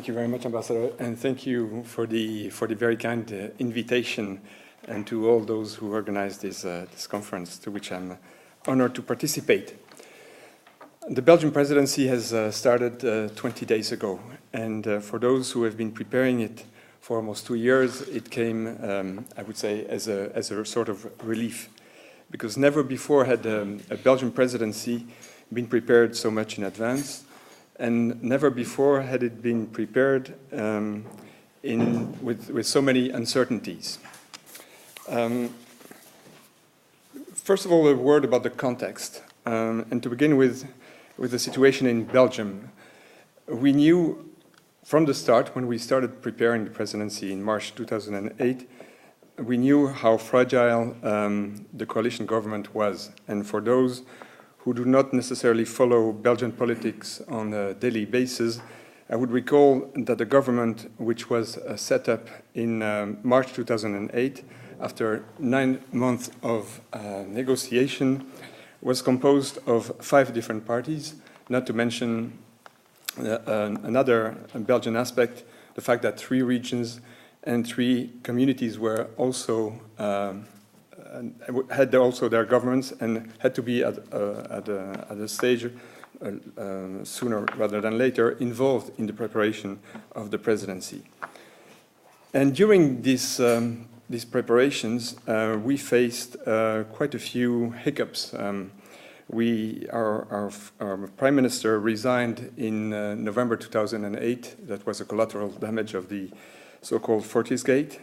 Thank you very much, Ambassador, and thank you for the very kind invitation, and to all those who organized this conference, to which I'm honored to participate. The Belgian presidency has started 20 days ago, and for those who have been preparing it for almost 2 years, it came, I would say, as a sort of relief, because never before had a Belgian presidency been prepared so much in advance, and never before had it been prepared with so many uncertainties. First of all, a word about the context, and to begin with the situation in Belgium. We knew from the start, when we started preparing the presidency in March 2008, we knew how fragile the coalition government was. And for those who do not necessarily follow Belgian politics on a daily basis, I would recall that the government, which was set up in March 2008, after 9 months of negotiation, was composed of 5 different parties, not to mention another Belgian aspect, the fact that 3 regions and 3 communities were also had also their governments and had to be at a stage sooner rather than later involved in the preparation of the presidency. And during these preparations, we faced quite a few hiccups. Our Prime Minister resigned in November 2008. That was a collateral damage of the so-called Fortisgate.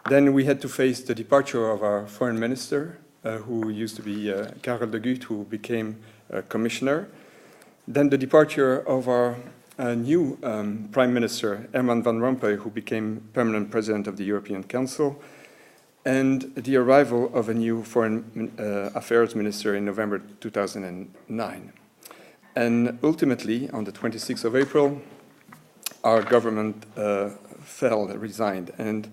Then we had to face the departure of our Foreign Minister, who used to be Karel de Gucht, who became Commissioner. Then the departure of our new Prime Minister, Herman van Rompuy, who became permanent President of the European Council, and the arrival of a new Foreign Affairs Minister in November 2009. And ultimately, on the 26th of April, our government resigned. And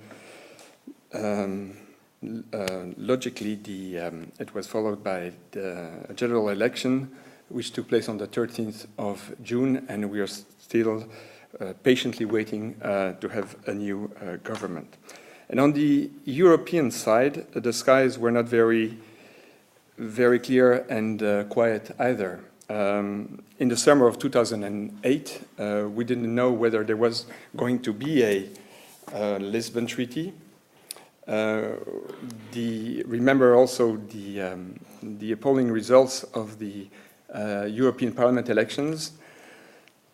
logically, it was followed by the general election, which took place on the 13th of June, and we are still patiently waiting to have a new government. And on the European side, the skies were not very clear and quiet either. In the summer of 2008, we didn't know whether there was going to be a Lisbon Treaty. Remember also the appalling results of the European Parliament elections,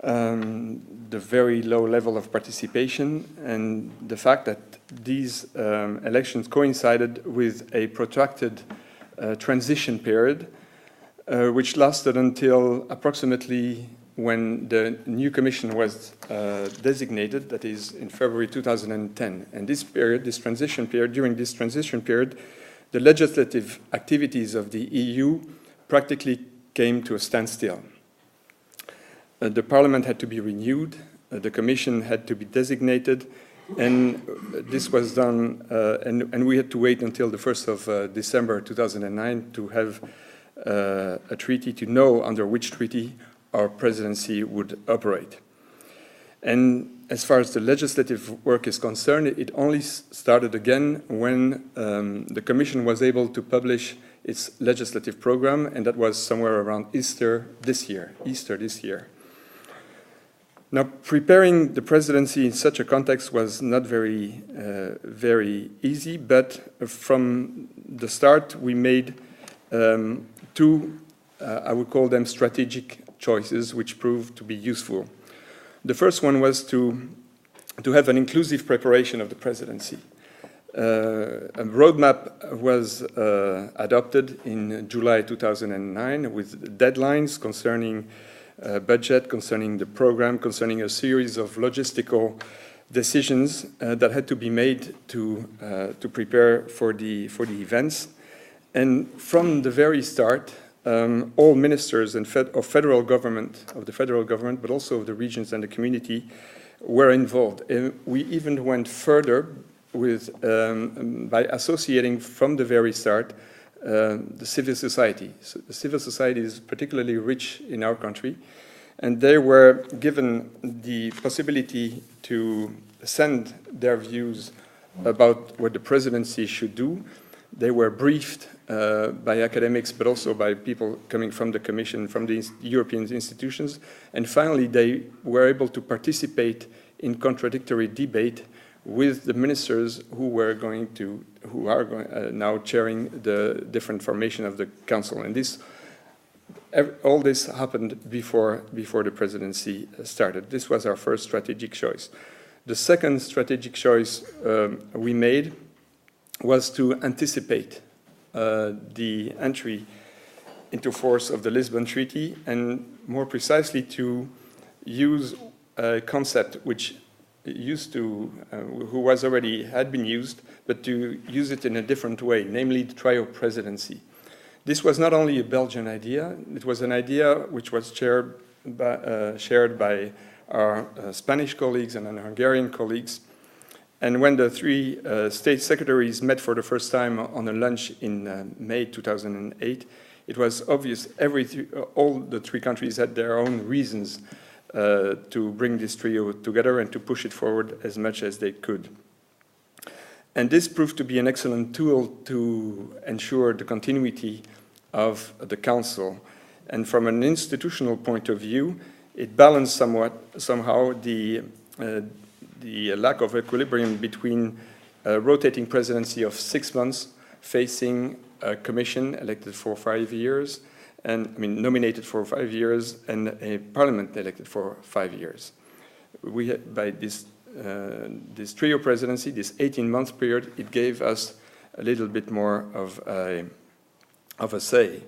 the very low level of participation, and the fact that these elections coincided with a protracted transition period, which lasted until approximately when the new commission was designated, that is in February 2010. And during this transition period, the legislative activities of the EU practically came to a standstill. The Parliament had to be renewed, the Commission had to be designated, and this was done, and we had to wait until the 1st of December 2009 to have a treaty, to know under which treaty our presidency would operate. And as far as the legislative work is concerned, it only started again when the Commission was able to publish its legislative program, and that was somewhere around Easter this year. Now, preparing the presidency in such a context was not very easy, but from the start we made 2, I would call them strategic choices, which proved to be useful. The first one was to have an inclusive preparation of the presidency. A roadmap was adopted in July 2009 with deadlines concerning budget, concerning the program, concerning a series of logistical decisions that had to be made to prepare for the events. And from the very start, all ministers of the federal government, but also of the regions and the community, were involved. And we even went further with by associating from the very start the civil society. So the civil society is particularly rich in our country, And they were given the possibility to send their views about what the presidency should do. They were briefed by academics, but also by people coming from the Commission, from the European institutions. And finally, they were able to participate in contradictory debate with the ministers who are now chairing the different formation of the council. And all this happened before the presidency started. This was our first strategic choice. The second strategic choice we made was to anticipate the entry into force of the Lisbon Treaty, and more precisely to use a concept which had been used, but to use it in a different way, namely the trio presidency. This was not only a Belgian idea, it was an idea which was shared by our Spanish colleagues and our Hungarian colleagues. And when the three state secretaries met for the first time on a lunch in May 2008, it was obvious all the three countries had their own reasons to bring this trio together and to push it forward as much as they could. And this proved to be an excellent tool to ensure the continuity of the Council. And from an institutional point of view, it balanced somehow the lack of equilibrium between a rotating presidency of 6 months facing a commission elected for 5 years, and nominated for 5 years, and a parliament elected for 5 years. By this trio presidency, this 18-month period, it gave us a little bit more of a say.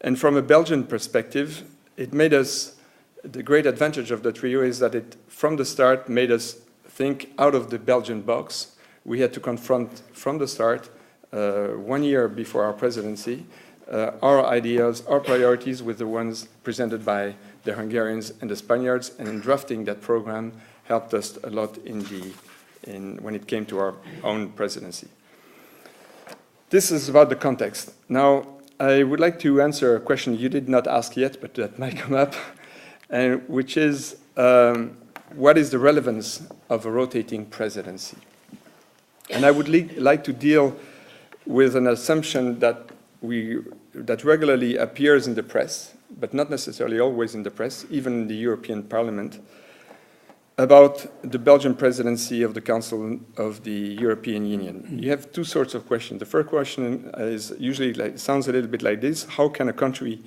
And from a Belgian perspective, it made us, the great advantage of the trio is that it, from the start, made us think out of the Belgian box. We had to confront from the start, 1 year before our presidency, our ideas, our priorities with the ones presented by the Hungarians and the Spaniards, and in drafting that program helped us a lot when it came to our own presidency. This is about the context. Now, I would like to answer a question you did not ask yet, but that might come up, and which is, what is the relevance of a rotating presidency? And I would like to deal with an assumption that regularly appears in the press, but not necessarily always in the press, even in the European Parliament, about the Belgian presidency of the Council of the European Union. You have two sorts of questions. The first question is usually sounds a little bit like this: how can a country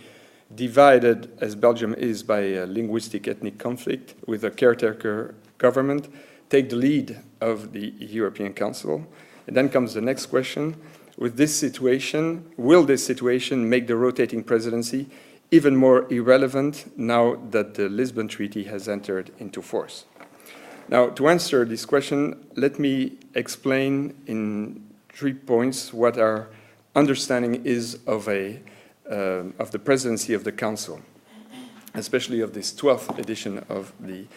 divided, as Belgium is, by a linguistic ethnic conflict with a caretaker government, take the lead of the European Council? And then comes the next question: with this situation, will this situation make the rotating presidency even more irrelevant now that the Lisbon Treaty has entered into force? Now, to answer this question, let me explain in 3 points what our understanding is of the presidency of the Council, especially of this 12th edition of the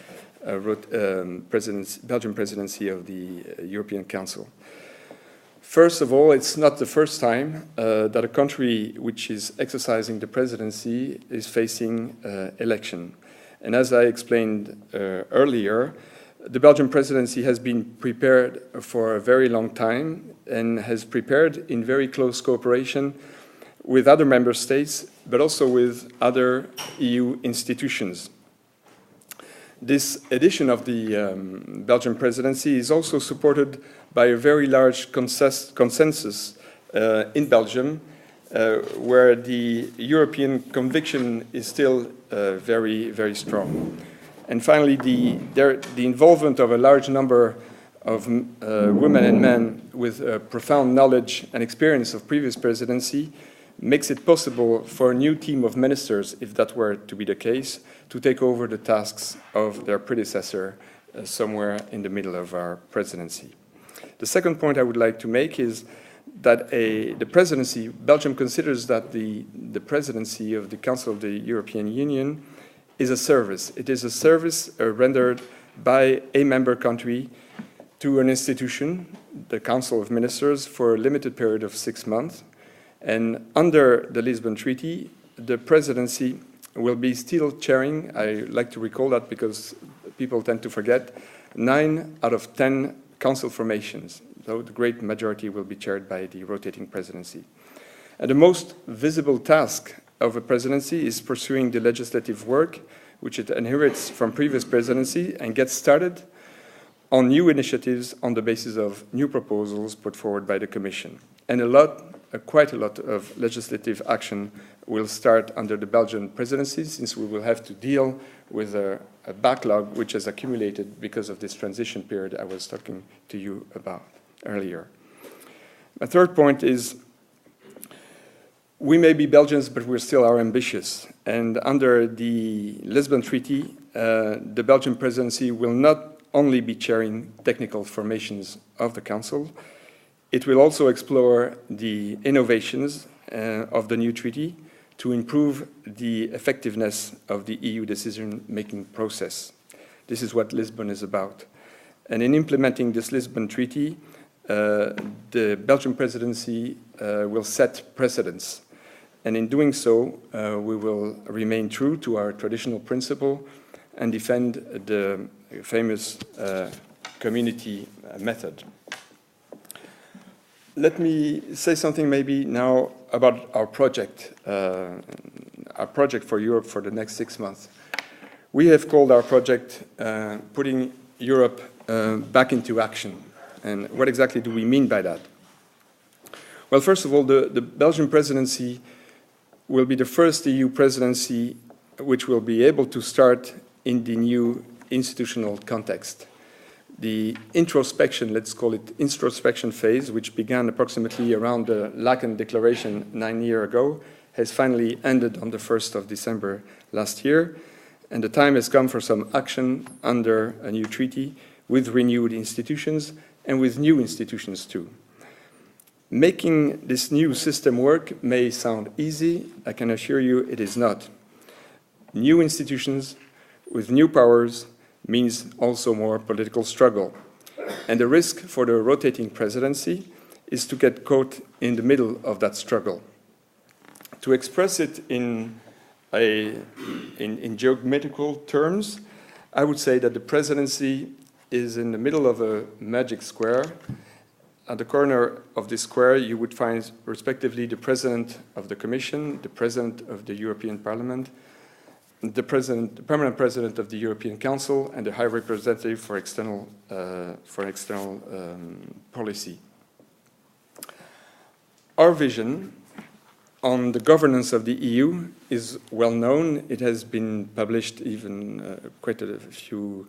Belgian presidency of the European Council. First of all, it's not the first time that a country which is exercising the presidency is facing election. And as I explained earlier, the Belgian presidency has been prepared for a very long time and has prepared in very close cooperation with other member states, but also with other EU institutions. This edition of the Belgian presidency is also supported by a very large consensus in Belgium, where the European conviction is still very, very strong. And finally, the involvement of a large number of women and men with profound knowledge and experience of previous presidency makes it possible for a new team of ministers, if that were to be the case, to take over the tasks of their predecessor somewhere in the middle of our presidency. The second point I would like to make is that the presidency, Belgium considers that the presidency of the Council of the European Union is a service. It is a service rendered by a member country to an institution, the Council of Ministers, for a limited period of 6 months. And under the Lisbon Treaty, the presidency will be still chairing, I like to recall that because people tend to forget, 9 out of 10 council formations, though the great majority will be chaired by the rotating presidency. And the most visible task of a presidency is pursuing the legislative work which it inherits from previous presidency and gets started on new initiatives on the basis of new proposals put forward by the Commission. And quite a lot of legislative action will start under the Belgian presidency, since we will have to deal with a backlog which has accumulated because of this transition period I was talking to you about earlier. My third point is, we may be Belgians, but we still are ambitious. And under the Lisbon Treaty, the Belgian presidency will not only be chairing technical formations of the Council, it will also explore the innovations of the new treaty to improve the effectiveness of the EU decision-making process. This is what Lisbon is about. And in implementing this Lisbon Treaty, the Belgian presidency will set precedents. And in doing so, we will remain true to our traditional principle and defend the famous community method. Let me say something maybe now about our project for Europe for the next 6 months. We have called our project Putting Europe Back into Action. And what exactly do we mean by that? Well, first of all, the Belgian presidency will be the first EU presidency which will be able to start in the new institutional context. The introspection, let's call it introspection phase, which began approximately around the Laeken Declaration 9 years ago, has finally ended on the 1st of December last year, and the time has come for some action under a new treaty with renewed institutions and with new institutions too. Making this new system work may sound easy. I can assure you it is not. New institutions with new powers means also more political struggle. And the risk for the rotating presidency is to get caught in the middle of that struggle. To express it in geometrical terms, I would say that the presidency is in the middle of a magic square. At the corner of this square, you would find respectively the President of the Commission, the President of the European Parliament, the Permanent President of the European Council, and the High Representative for External Policy. Our vision on the governance of the EU is well known. It has been published even quite a few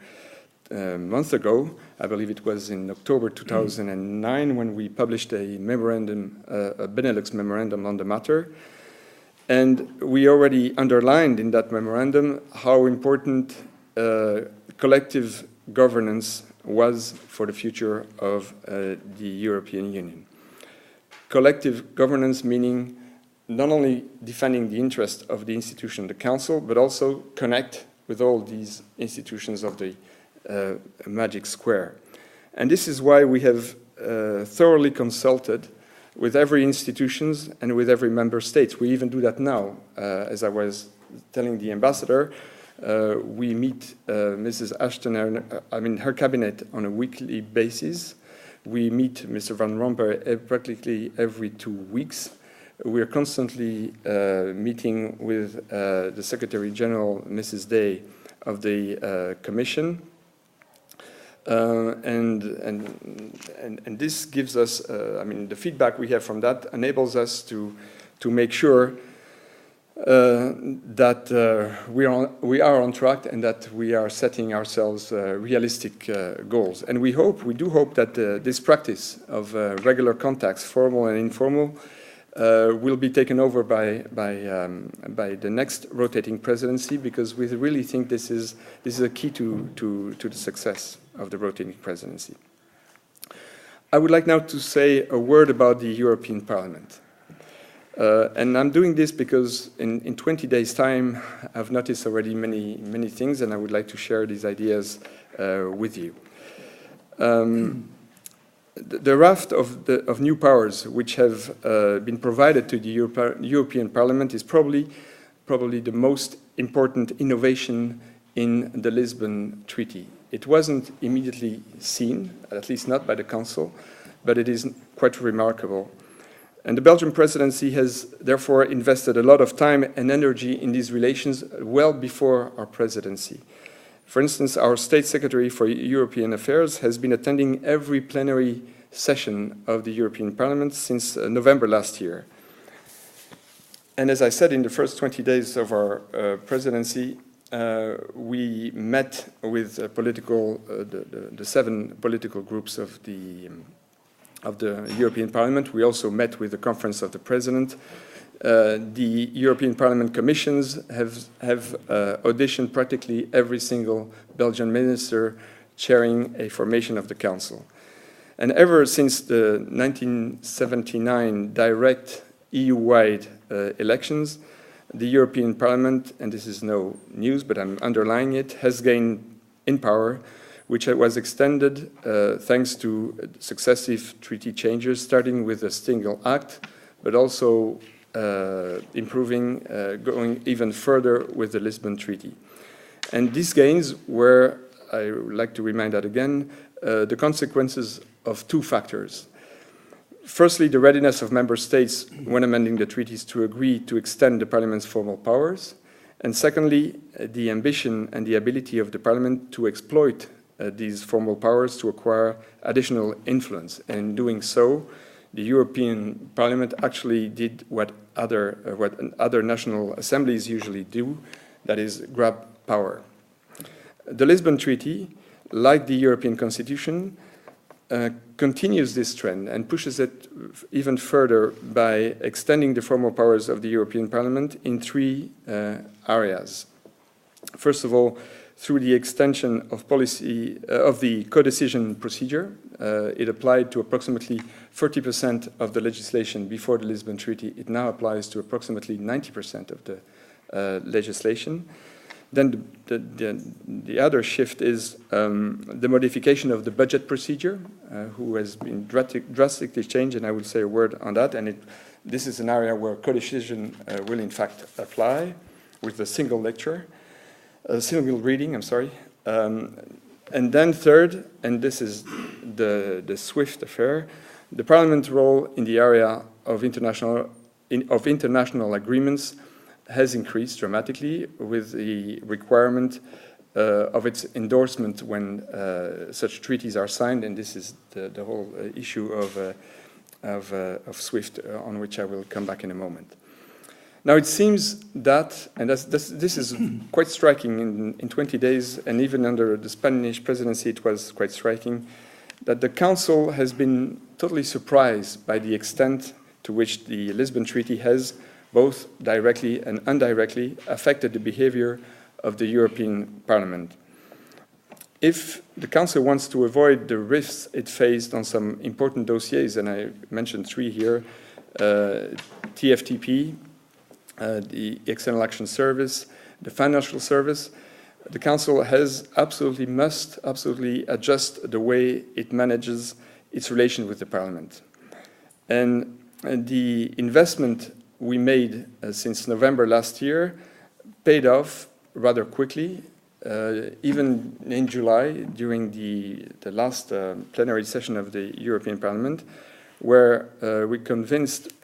months ago. I believe it was in October 2009 when we published a memorandum, a Benelux memorandum on the matter. And we already underlined in that memorandum how important collective governance was for the future of the European Union. Collective governance meaning not only defending the interest of the institution, the Council, but also connect with all these institutions of the magic square. And this is why we have thoroughly consulted with every institutions and with every member state. We even do that now. As I was telling the ambassador, we meet Mrs. Ashton, her cabinet on a weekly basis. We meet Mr. Van Rompuy practically every 2 weeks. We are constantly meeting with the Secretary General, Mrs. Day, of the Commission. And this gives us, the feedback we have from that enables us to make sure that we are on track and that we are setting ourselves realistic goals. And we do hope that this practice of regular contacts, formal and informal, will be taken over by the next rotating presidency, because we really think this is a key to the success of the rotating presidency. I would like now to say a word about the European Parliament. And I'm doing this because in 20 days' time, I've noticed already many things, and I would like to share these ideas with you. The raft of new powers which have been provided to the European Parliament is probably probably the most important innovation in the Lisbon Treaty. It wasn't immediately seen, at least not by the Council, but it is quite remarkable. And the Belgian presidency has therefore invested a lot of time and energy in these relations well before our presidency. For instance, our State Secretary for European Affairs has been attending every plenary session of the European Parliament since November last year. And as I said, in the first 20 days of our presidency, we met with the 7 political groups of the European Parliament. We also met with the Conference of the President. The European Parliament commissions have auditioned practically every single Belgian minister chairing a formation of the Council. And ever since the 1979 direct EU-wide elections, the European Parliament, and this is no news, but I'm underlining it, has gained in power, which was extended thanks to successive treaty changes, starting with a single act, but also improving, going even further with the Lisbon Treaty. And these gains were, I would like to remind that again, the consequences of 2 factors. Firstly, the readiness of member states when amending the treaties to agree to extend the Parliament's formal powers. And secondly, the ambition and the ability of the Parliament to exploit these formal powers to acquire additional influence. And in doing so, the European Parliament actually did what other national assemblies usually do, that is, grab power. The Lisbon Treaty, like the European Constitution, continues this trend and pushes it even further by extending the formal powers of the European Parliament in 3 areas. First of all, through the extension of policy of the co-decision procedure. It applied to approximately 30% of the legislation before the Lisbon Treaty. It now applies to approximately 90% of the legislation. Then the other shift is the modification of the budget procedure, who has been drastically changed, and I will say a word on that. And this is an area where co-decision will in fact apply with a single reading, I'm sorry. And then third, and this is the SWIFT affair, the Parliament's role in the area of international agreements has increased dramatically with the requirement of its endorsement when such treaties are signed, and this is the whole issue of SWIFT, on which I will come back in a moment. Now it seems that, and this is quite striking in 20 days, and even under the Spanish presidency it was quite striking, that the Council has been totally surprised by the extent to which the Lisbon Treaty has, both directly and indirectly, affected the behavior of the European Parliament. If the Council wants to avoid the risks it faced on some important dossiers, and I mentioned 3 here, TFTP, the External Action Service, the Financial Service, the Council must absolutely adjust the way it manages its relation with the Parliament. And the investment we made since November last year paid off rather quickly, even in July during the last plenary session of the European Parliament, where we convinced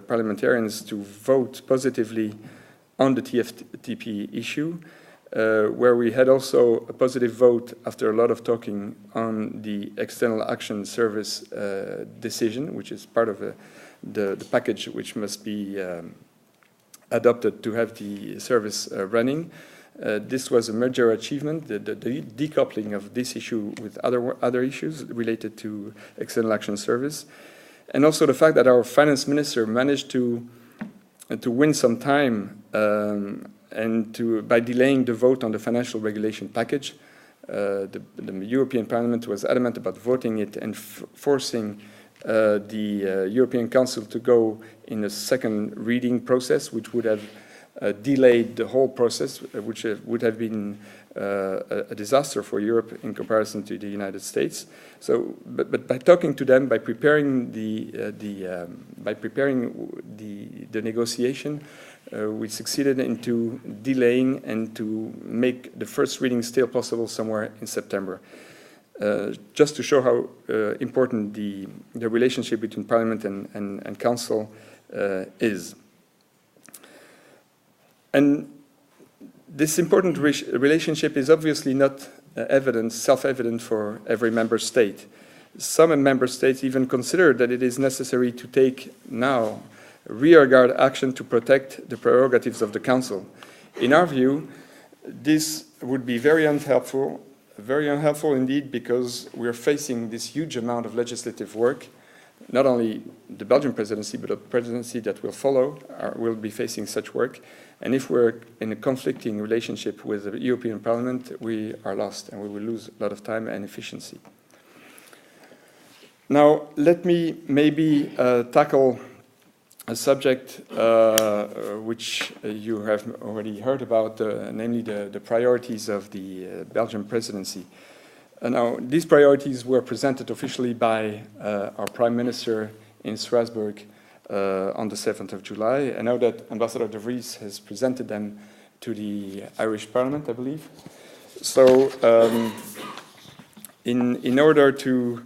parliamentarians to vote positively on the TFTP issue, where we had also a positive vote after a lot of talking on the External Action Service decision, which is part of the package which must be adopted to have the service running. This was a major achievement, the decoupling of this issue with other issues related to External Action Service. And also the fact that our finance minister managed to win some time by delaying the vote on the financial regulation package. The European Parliament was adamant about voting it and forcing the European Council to go in a second reading process, which would have delayed the whole process, which would have been a disaster for Europe in comparison to the United States. So, but by talking to them, by preparing the negotiation, we succeeded into delaying and to make the first reading still possible somewhere in September. Just to show how important the relationship between Parliament and Council is. And this important relationship is obviously not self-evident for every member state. Some member states even consider that it is necessary to take now rearguard action to protect the prerogatives of the Council. In our view, this would be very unhelpful indeed, because we are facing this huge amount of legislative work. Not only the Belgian presidency, but the presidency that will follow will be facing such work. And if we're in a conflicting relationship with the European Parliament, we are lost and we will lose a lot of time and efficiency. Now, let me maybe tackle a subject which you have already heard about, namely the priorities of the Belgian presidency. Now, these priorities were presented officially by our Prime Minister in Strasbourg on the 7th of July. I know that Ambassador de Vries has presented them to the Irish Parliament, I believe. So, in order to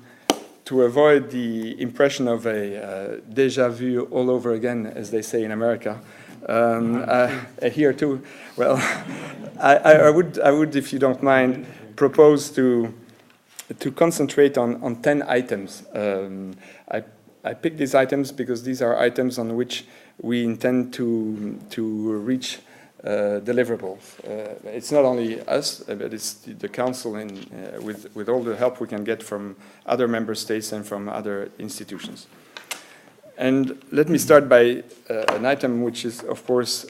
avoid the impression of a déjà vu all over again, as they say in America, here too, well, I would, if you don't mind, propose to concentrate on 10 items. I picked these items because these are items on which we intend to reach deliverables. It's not only us, but it's the Council and with all the help we can get from other member states and from other institutions. And let me start by an item which is, of course,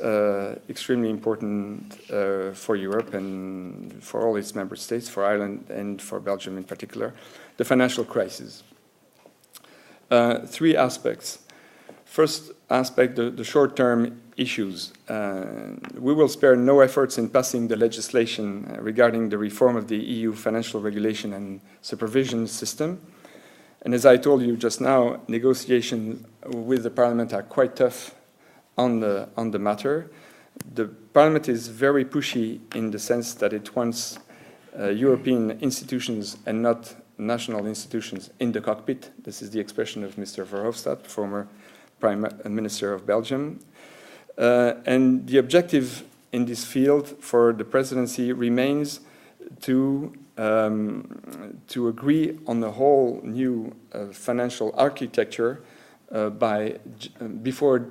extremely important for Europe and for all its member states, for Ireland and for Belgium in particular, the financial crisis. Three aspects. First aspect, the short-term issues. We will spare no efforts in passing the legislation regarding the reform of the EU financial regulation and supervision system. And as I told you just now, negotiations with the Parliament are quite tough on the matter. The Parliament is very pushy in the sense that it wants European institutions and not national institutions in the cockpit. This is the expression of Mr. Verhofstadt, former Prime Minister of Belgium. And the objective in this field for the presidency remains to agree on the whole new financial architecture before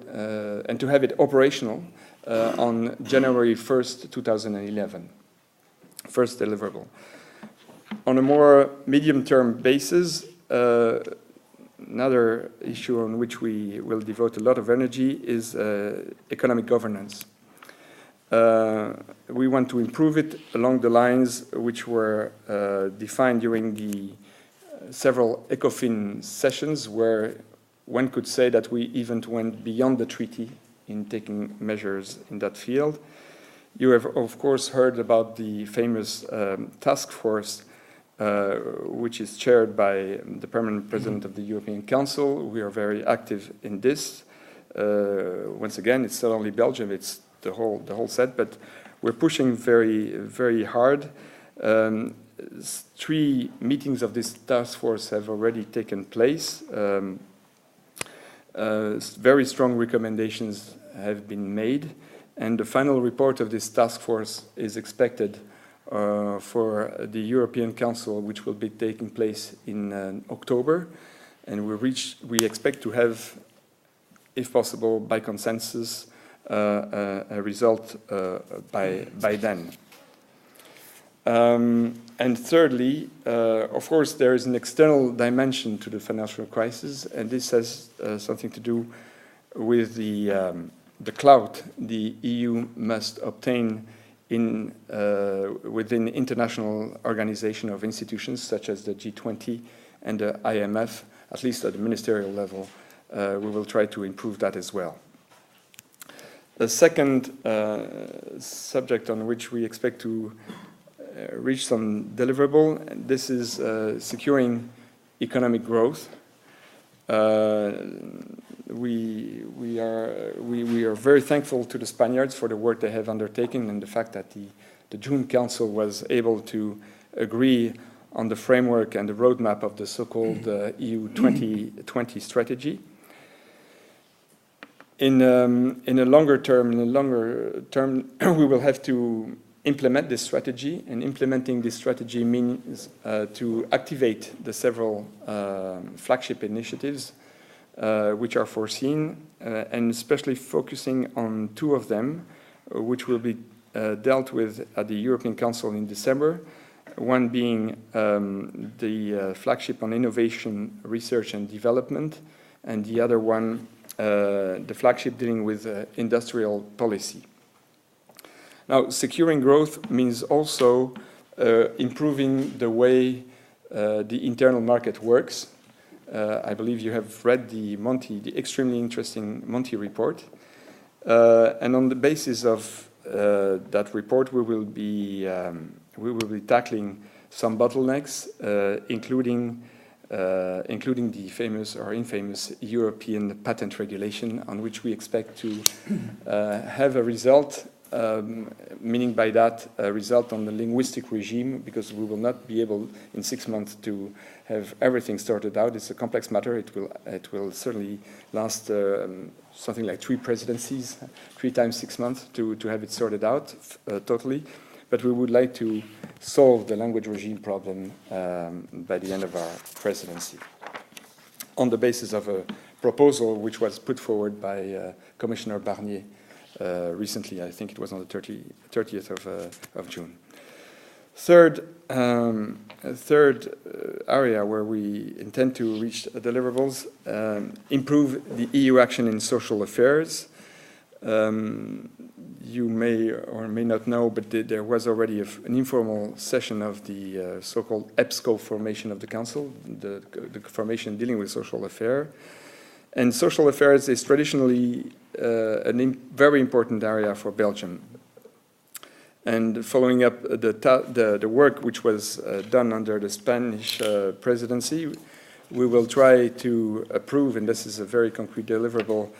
and to have it operational on January 1st, 2011. First deliverable. On a more medium-term basis, another issue on which we will devote a lot of energy is economic governance. We want to improve it along the lines which were defined during the several ECOFIN sessions, where one could say that we even went beyond the treaty in taking measures in that field. You have, of course, heard about the famous task force which is chaired by the permanent president of the European Council. We are very active in this. Once again, it's not only Belgium, it's the whole set, but we're pushing very, very hard. 3 meetings of this task force have already taken place. Very strong recommendations have been made, and the final report of this task force is expected for the European Council, which will be taking place in October, and we expect to have, if possible, by consensus, a result by then. And thirdly, of course, there is an external dimension to the financial crisis, and this has something to do with the clout the EU must obtain within international organization of institutions such as the G20 and the IMF, at least at the ministerial level. We will try to improve that as well. A second subject on which we expect to reach some deliverable, this is securing economic growth. We are very thankful to the Spaniards for the work they have undertaken and the fact that the June Council was able to agree on the framework and the roadmap of the so-called EU 2020 strategy. In a longer term, we will have to implement this strategy, and implementing this strategy means to activate the several flagship initiatives which are foreseen, and especially focusing on two of them, which will be dealt with at the European Council in December, one being the flagship on innovation, research and development, and the other one the flagship dealing with industrial policy. Now, securing growth means also improving the way the internal market works. I believe you have read the extremely interesting Monti report. And on the basis of that report, we will be tackling some bottlenecks, including the famous or infamous European patent regulation, on which we expect to have a result, meaning by that a result on the linguistic regime, because we will not be able in 6 months to have everything sorted out. It's a complex matter. It will certainly last something like 3 presidencies, 3 times 6 months to have it sorted out totally. But we would like to solve the language regime problem by the end of our presidency, on the basis of a proposal which was put forward by Commissioner Barnier recently. I think it was on the 30th of June. Third area where we intend to reach deliverables, improve the EU action in social affairs. You may or may not know, but there was already an informal session of the so-called EBSCO formation of the Council, the formation dealing with social affairs. And social affairs is traditionally a very important area for Belgium. And following up the work which was done under the Spanish presidency, we will try to approve, and this is a very concrete deliverable,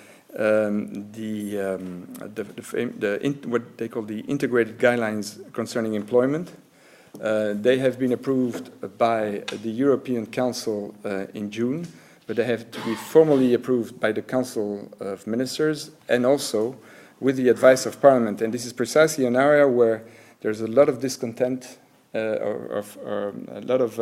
what they call the integrated guidelines concerning employment. They have been approved by the European Council in June, but they have to be formally approved by the Council of Ministers and also with the advice of Parliament. And this is precisely an area where there's a lot of discontent or a lot of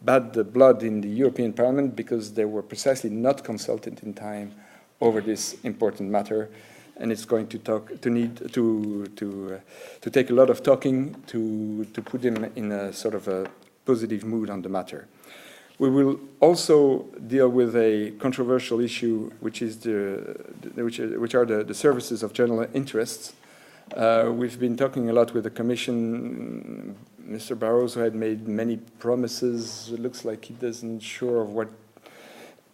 bad blood in the European Parliament, because they were precisely not consulted in time over this important matter, and it's going to need to take a lot of talking to put them in a sort of a positive mood on the matter. We will also deal with a controversial issue, which is which are the services of general interest. We've been talking a lot with the Commission. Mr. Barroso had made many promises. It looks like he doesn't sure of what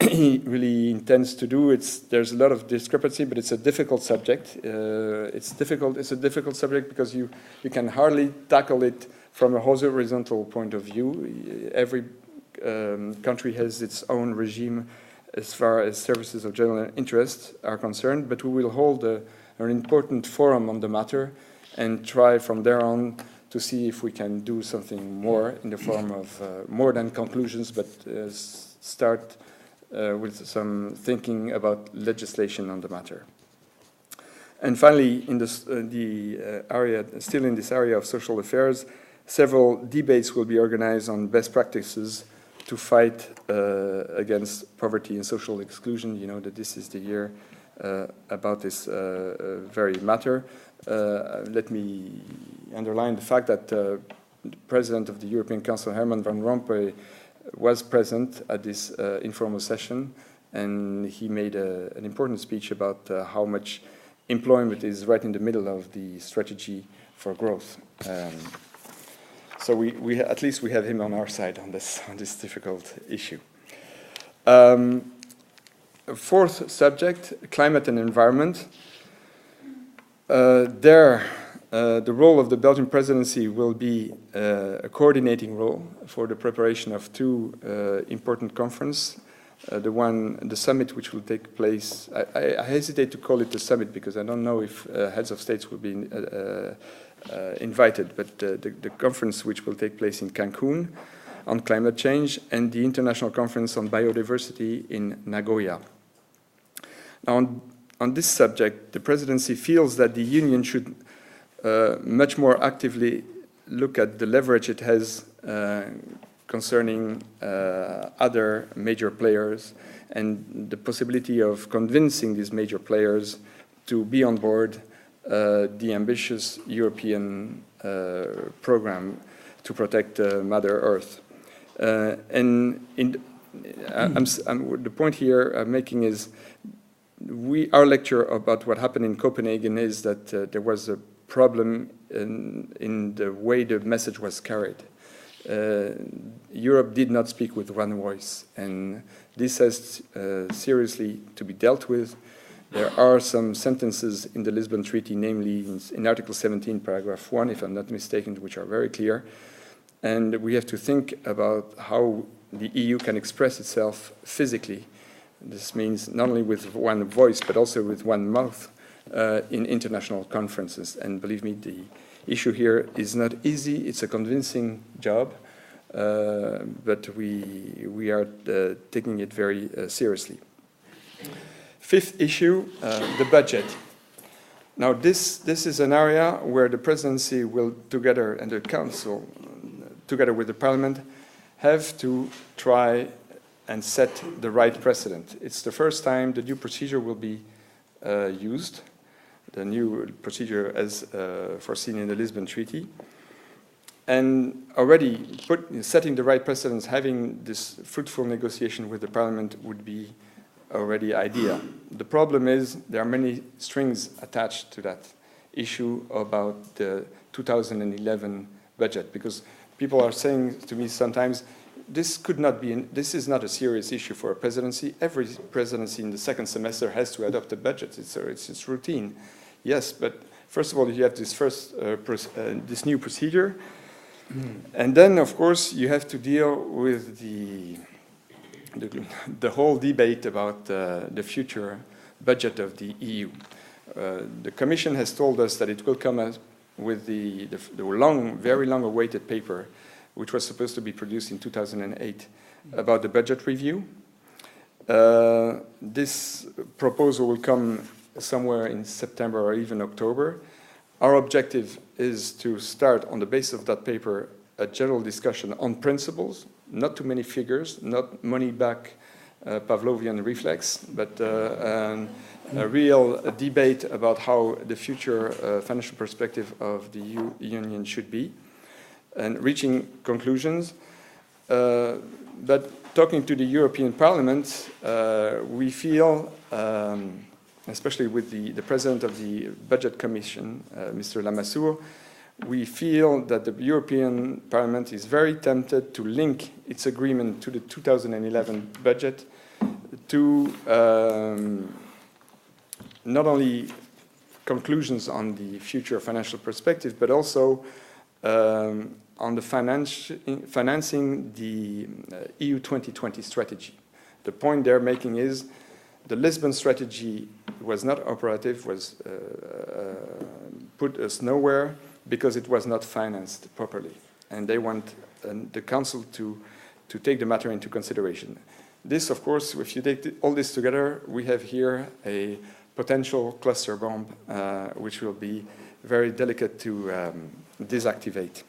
he really intends to do. There's a lot of discrepancy, but it's a difficult subject. It's a difficult subject because you can hardly tackle it from a horizontal point of view. Every country has its own regime as far as services of general interest are concerned, but we will hold an important forum on the matter and try from there on to see if we can do something more in the form of more than conclusions, but start with some thinking about legislation on the matter. And finally, in this, still in this area of social affairs, several debates will be organized on best practices to fight against poverty and social exclusion. You know that this is the year about this very matter. Let me underline the fact that the President of the European Council, Herman Van Rompuy, was present at this informal session, and he made an important speech about how much employment is right in the middle of the strategy for growth. So we at least we have him on our side on this difficult issue. Fourth subject, climate and environment. The role of the Belgian presidency will be a coordinating role for the preparation of two important conferences. The summit which will take place, I hesitate to call it the summit because I don't know if heads of states will be invited, but the conference which will take place in Cancun on climate change, and the International Conference on Biodiversity in Nagoya. Now, on this subject, the presidency feels that the Union should much more actively look at the leverage it has concerning other major players and the possibility of convincing these major players to be on board the ambitious European program to protect Mother Earth. The point here I'm making is our lecture about what happened in Copenhagen is that there was a problem in the way the message was carried. Europe did not speak with one voice, and this has seriously to be dealt with. There are some sentences in the Lisbon Treaty, namely in Article 17, paragraph 1, if I'm not mistaken, which are very clear. And we have to think about how the EU can express itself physically. This means not only with one voice, but also with one mouth in international conferences. And believe me, the issue here is not easy. It's a convincing job, but we are taking it very seriously. Fifth issue, the budget. Now, this is an area where the presidency will together, and the council, together with the parliament, have to try and set the right precedent. It's the first time the new procedure will be used, the new procedure as foreseen in the Lisbon Treaty. And already setting the right precedents, having this fruitful negotiation with the parliament would be already ideal. The problem is there are many strings attached to that issue about the 2011 budget, because people are saying to me sometimes, this is not a serious issue for a presidency. Every presidency in the second semester has to adopt a budget. It's routine. Yes, but first of all, you have this new procedure. And then, of course, you have to deal with the whole debate about the future budget of the EU. The Commission has told us that it will come up with the very long-awaited paper, which was supposed to be produced in 2008, about the budget review. This proposal will come somewhere in September or even October. Our objective is to start, on the basis of that paper, a general discussion on principles, not too many figures, not money-back Pavlovian reflex, but a real debate about how the future financial perspective of the Union should be, and reaching conclusions. But talking to the European Parliament, we feel, especially with the President of the Budget Commission, Mr. Lamassoure, we feel that the European Parliament is very tempted to link its agreement to the 2011 budget to not only conclusions on the future financial perspective, but also on the financing the EU 2020 strategy. The point they're making is the Lisbon strategy was not operative, was put us nowhere because it was not financed properly. And they want the Council to take the matter into consideration. This, of course, if you take all this together, we have here a potential cluster bomb, which will be very delicate to deactivate.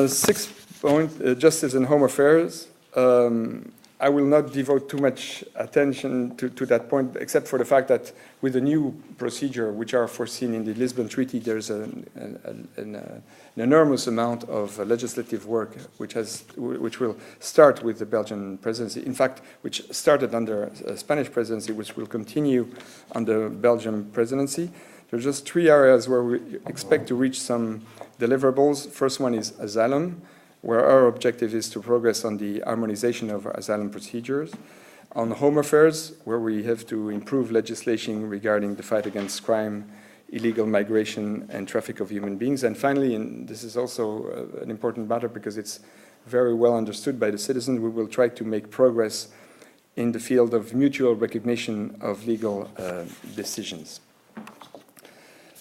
Sixth point, justice and home affairs. I will not devote too much attention to that point, except for the fact that with the new procedure, which are foreseen in the Lisbon Treaty, there's an enormous amount of legislative work which will start with the Belgian presidency. In fact, which started under a Spanish presidency, which will continue under Belgian presidency. There's just three areas where we expect to reach some deliverables. First one is asylum, where our objective is to progress on the harmonization of asylum procedures. On home affairs, where we have to improve legislation regarding the fight against crime, illegal migration, and traffic of human beings. And finally, and this is also an important matter because it's very well understood by the citizens, we will try to make progress in the field of mutual recognition of legal decisions.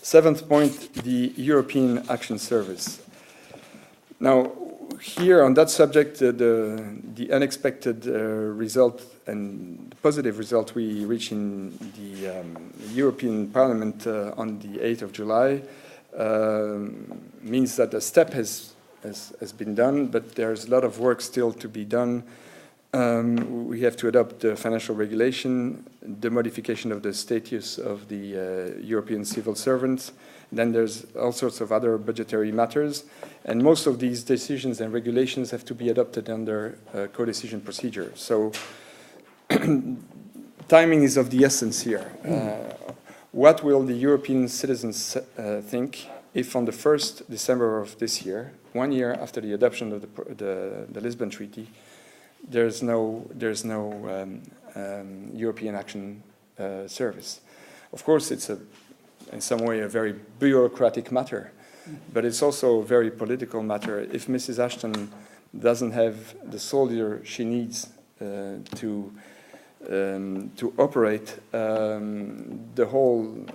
Seventh point, the European Action Service. Now, here on that subject, the unexpected result and the positive result we reached in the European Parliament on the 8th of July means that a step has been done, but there's a lot of work still to be done. We have to adopt the financial regulation, the modification of the status of the European civil servants. Then there's all sorts of other budgetary matters. And most of these decisions and regulations have to be adopted under co-decision procedure. So timing is of the essence here. What will the European citizens think if on the 1st December of this year, 1 year after the adoption of the Lisbon Treaty, there's no European Action Service? Of course, it's in some way a very bureaucratic matter, but it's also a very political matter. If Mrs. Ashton doesn't have the soldier she needs to operate, the whole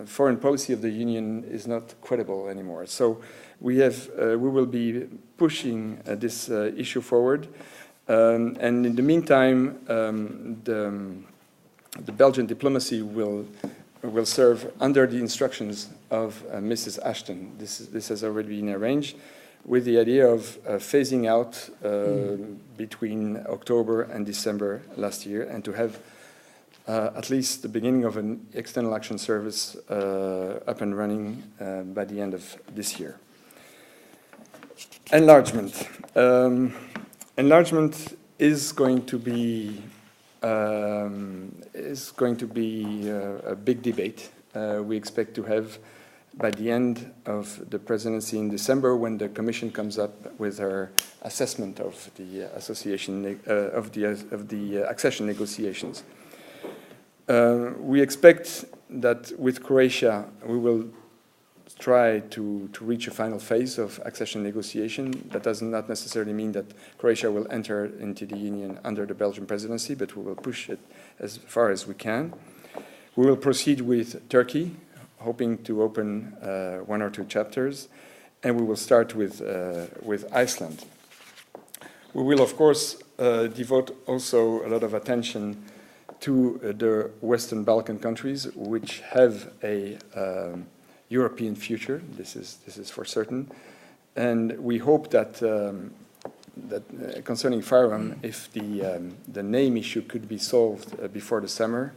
foreign policy of the Union is not credible anymore. So we will be pushing this issue forward, and in the meantime, the Belgian diplomacy will serve under the instructions of Mrs. Ashton. This has already been arranged with the idea of phasing out between October and December last year, and to have at least the beginning of an external action service up and running by the end of this year. Enlargement. Enlargement is going to be a big debate. We expect to have by the end of the presidency in December, when the Commission comes up with her assessment of the association of the accession negotiations. We expect that with Croatia we will try to reach a final phase of accession negotiation. That does not necessarily mean that Croatia will enter into the Union under the Belgian presidency, but we will push it as far as we can. We will proceed with Turkey, hoping to open 1 or 2 chapters, and we will start with Iceland. We will, of course, devote also a lot of attention to the Western Balkan countries, which have a European future. This is for certain, and we hope that concerning firearm, if the name issue could be solved before the summer,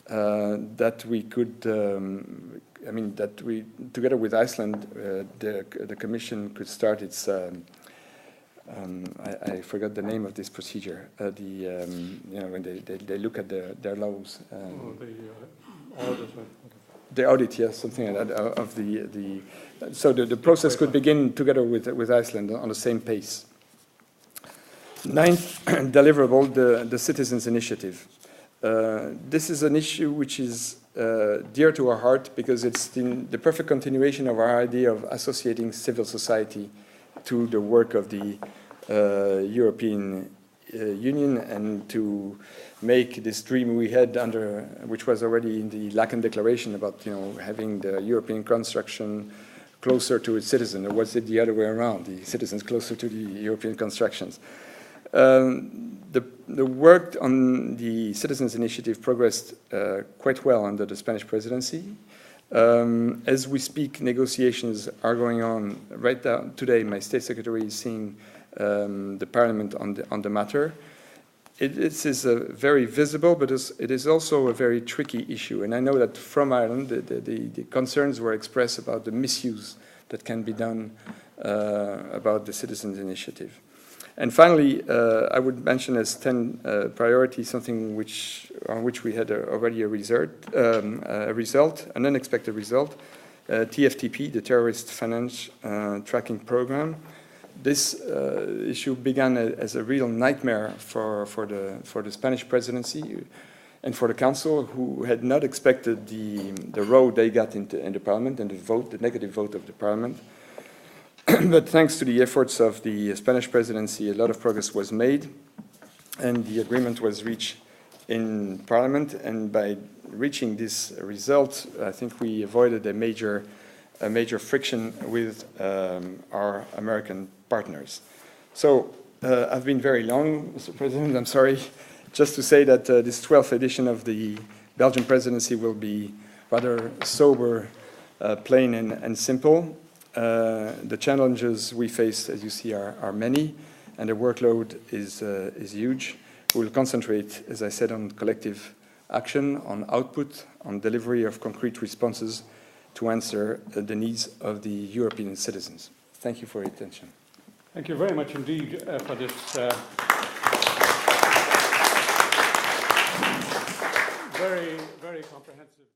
that we could, that we, together with Iceland, the Commission could start its. I forgot the name of this procedure. When they look at their laws. The audit, yes, something like that, of the so the process could begin together with Iceland on the same pace. 9th deliverable, the Citizens' Initiative. This is an issue which is dear to our heart because it's the perfect continuation of our idea of associating civil society to the work of the European Union, and to make this dream we had under, which was already in the Laeken Declaration, about having the European construction closer to its citizen, or was it the other way around, the citizens closer to the European constructions? The work on the Citizens' Initiative progressed quite well under the Spanish presidency. As we speak, negotiations are going on right now. Today, my State Secretary is seeing the Parliament on the matter. This is very visible, but it is also a very tricky issue. And I know that from Ireland, the concerns were expressed about the misuse that can be done about the Citizens' Initiative. And finally, I would mention as 10 priority something on which we had already a result, an unexpected result, TFTP, the Terrorist Finance Tracking Program. This issue began as a real nightmare for the Spanish presidency and for the Council, who had not expected the road they got in the Parliament and the negative vote of the Parliament. But thanks to the efforts of the Spanish presidency, a lot of progress was made, and the agreement was reached in Parliament. And by reaching this result, I think we avoided a major friction with our American partners. So I've been very long, Mr. President. I'm sorry. Just to say that this 12th edition of the Belgian presidency will be rather sober, plain and simple. The challenges we face, as you see, are many, and the workload is huge. We will concentrate, as I said, on collective action, on output, on delivery of concrete responses to answer the needs of the European citizens. Thank you for your attention. Thank you very much indeed for this very, very comprehensive